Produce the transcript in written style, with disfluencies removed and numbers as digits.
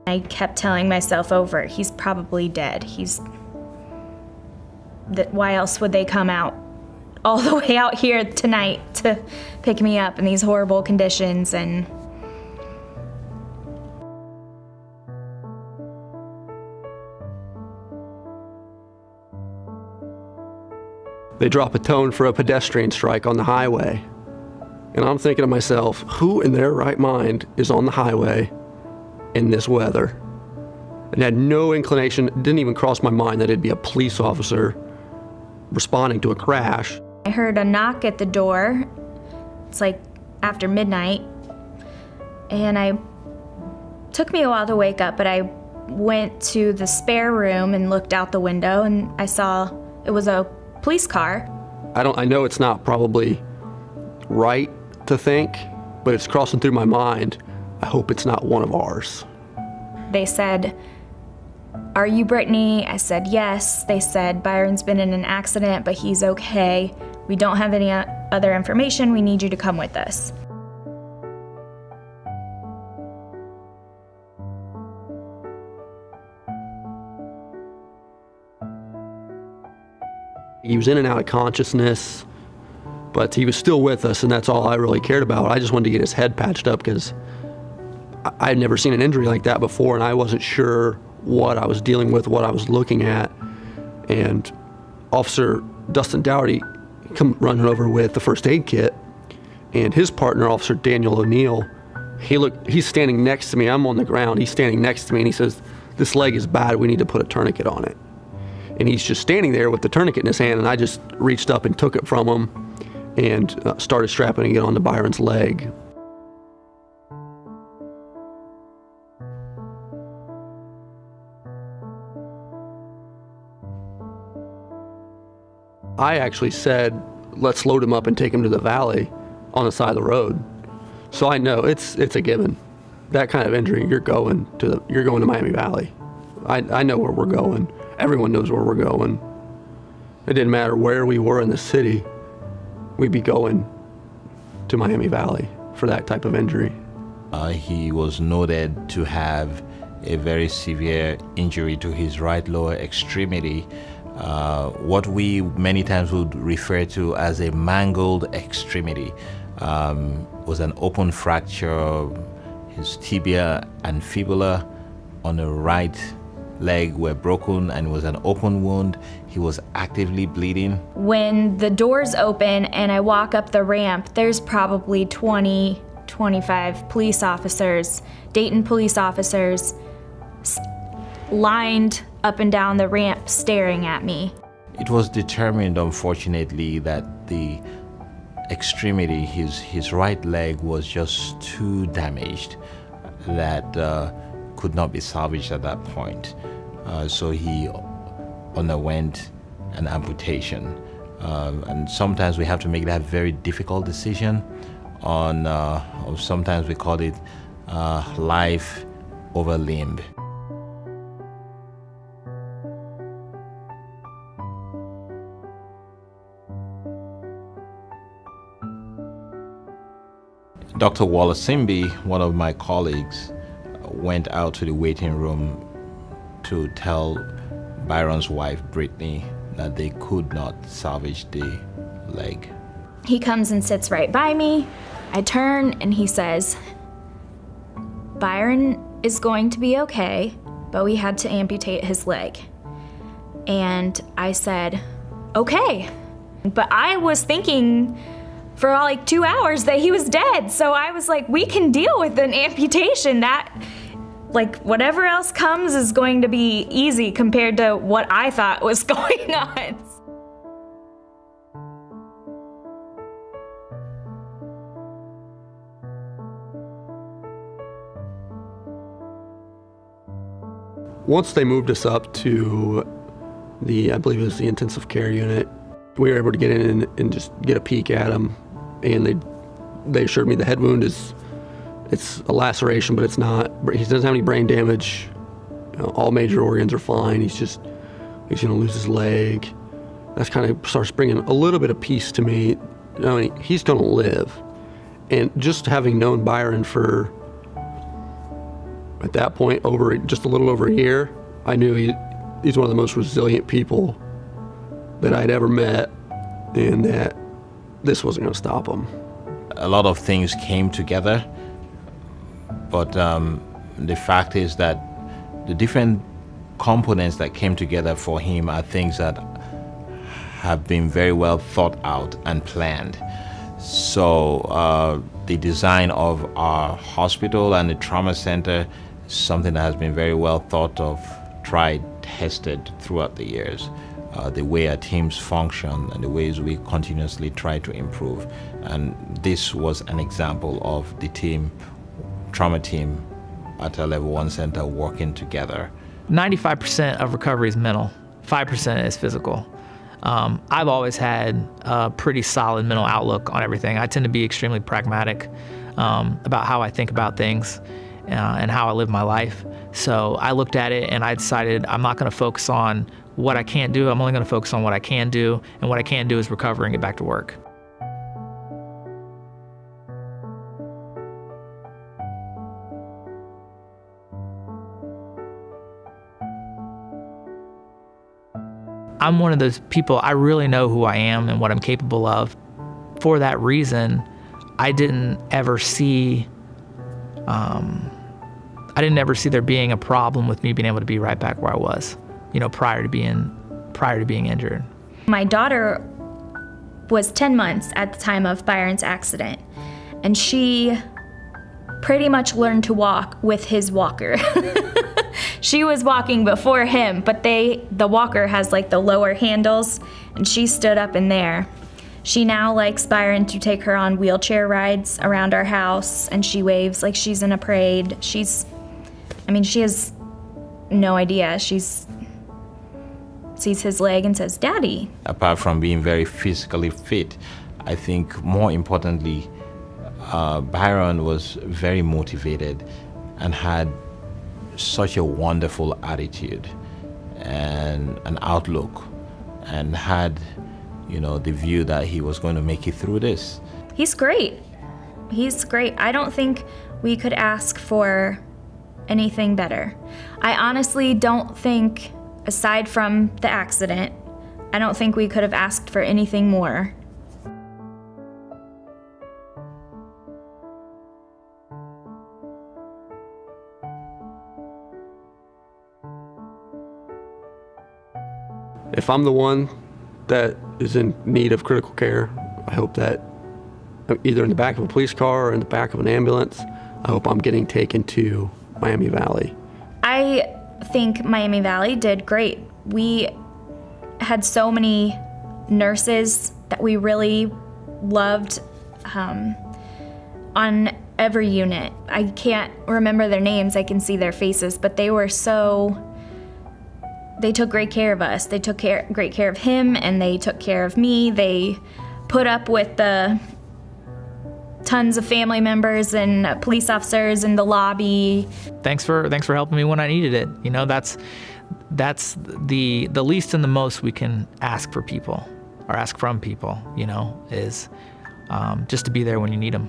I kept telling myself over, he's probably dead. Why else would they come out all the way out here tonight to pick me up in these horrible conditions? And they drop a tone for a pedestrian strike on the highway. And I'm thinking to myself, who in their right mind is on the highway in this weather? And had no inclination, didn't even cross my mind that it'd be a police officer responding to a crash. I heard a knock at the door. It's like after midnight. And took me a while to wake up, but I went to the spare room and looked out the window, and I saw it was a police car. I know it's not probably right to think, but it's crossing through my mind. I hope it's not one of ours. They said, "Are you Brittany?" I said, "Yes." They said, "Byron's been in an accident, but he's okay. We don't have any other information. We need you to come with us." He was in and out of consciousness, but he was still with us, and that's all I really cared about. I just wanted to get his head patched up because I had never seen an injury like that before, and I wasn't sure what I was dealing with, what I was looking at. And Officer Dustin Dougherty come running over with the first aid kit, and his partner, Officer Daniel O'Neill, he's standing next to me. I'm on the ground. He's standing next to me, and he says, "This leg is bad. We need to put a tourniquet on it." And he's just standing there with the tourniquet in his hand, and I just reached up and took it from him and started strapping it onto Byron's leg. I actually said, "Let's load him up and take him to the valley on the side of the road." So I know it's a given. That kind of injury, you're going to Miami Valley. I know where we're going. Everyone knows where we're going. It didn't matter where we were in the city, we'd be going to Miami Valley for that type of injury. He was noted to have a very severe injury to his right lower extremity, what we many times would refer to as a mangled extremity. Was an open fracture. His tibia and fibula on the right leg were broken, and it was an open wound. He was actively bleeding. When the doors open and I walk up the ramp, there's probably 20, 25 police officers, Dayton police officers, lined up and down the ramp staring at me. It was determined, unfortunately, that the extremity, his right leg, was just too damaged that could not be salvaged at that point. So he underwent an amputation. And sometimes we have to make that very difficult decision on, or sometimes we call it life over limb. Dr. Wallace-Simby, one of my colleagues, went out to the waiting room to tell Byron's wife, Brittany, that they could not salvage the leg. He comes and sits right by me. I turn and he says, "Byron is going to be okay, but we had to amputate his leg." And I said, "Okay." But I was thinking for like 2 hours that he was dead. So I was like, we can deal with an amputation. That, like, whatever else comes is going to be easy compared to what I thought was going on. Once they moved us up to I believe it was the intensive care unit, we were able to get in and just get a peek at him. And they assured me the head wound it's a laceration, but it's not. He doesn't have any brain damage. You know, all major organs are fine. He's gonna lose his leg. That's kind of starts bringing a little bit of peace to me. I mean, he's gonna live. And just having known Byron for At that point, over just a little over a year, I knew he's one of the most resilient people that I'd ever met, and that this wasn't going to stop him. A lot of things came together, but the fact is that the different components that came together for him are things that have been very well thought out and planned. So the design of our hospital and the trauma center is something that has been very well thought of, tried, tested throughout the years. The way our teams function and the ways we continuously try to improve. And this was an example of the trauma team at our Level 1 center working together. 95% of recovery is mental, 5% is physical. I've always had a pretty solid mental outlook on everything. I tend to be extremely pragmatic about how I think about things and how I live my life. So I looked at it and I decided I'm not going to focus on what I can't do. I'm only going to focus on what I can do, and what I can do is recover and get back to work. I'm one of those people, I really know who I am and what I'm capable of. For that reason, I didn't ever see there being a problem with me being able to be right back where I was, prior to being injured. My daughter was 10 months at the time of Byron's accident, and she pretty much learned to walk with his walker. She was walking before him, but the walker has like the lower handles, and she stood up in there. She now likes Byron to take her on wheelchair rides around our house, and she waves like she's in a parade. She has no idea. She sees his leg and says, "Daddy." Apart from being very physically fit, I think more importantly, Byron was very motivated and had such a wonderful attitude and an outlook, and had, the view that he was going to make it through this. He's great. He's great. I don't think we could ask for anything better. I honestly don't think, aside from the accident, I don't think we could have asked for anything more. If I'm the one that is in need of critical care, I hope that either in the back of a police car or in the back of an ambulance, I hope I'm getting taken to Miami Valley. I think Miami Valley did great. We had so many nurses that we really loved on every unit. I can't remember their names, I can see their faces, but they took great care of us. They took great care of him, and they took care of me. They put up with the tons of family members and police officers in the lobby. Thanks for helping me when I needed it. That's the least and the most we can ask for people, or ask from people, is just to be there when you need them.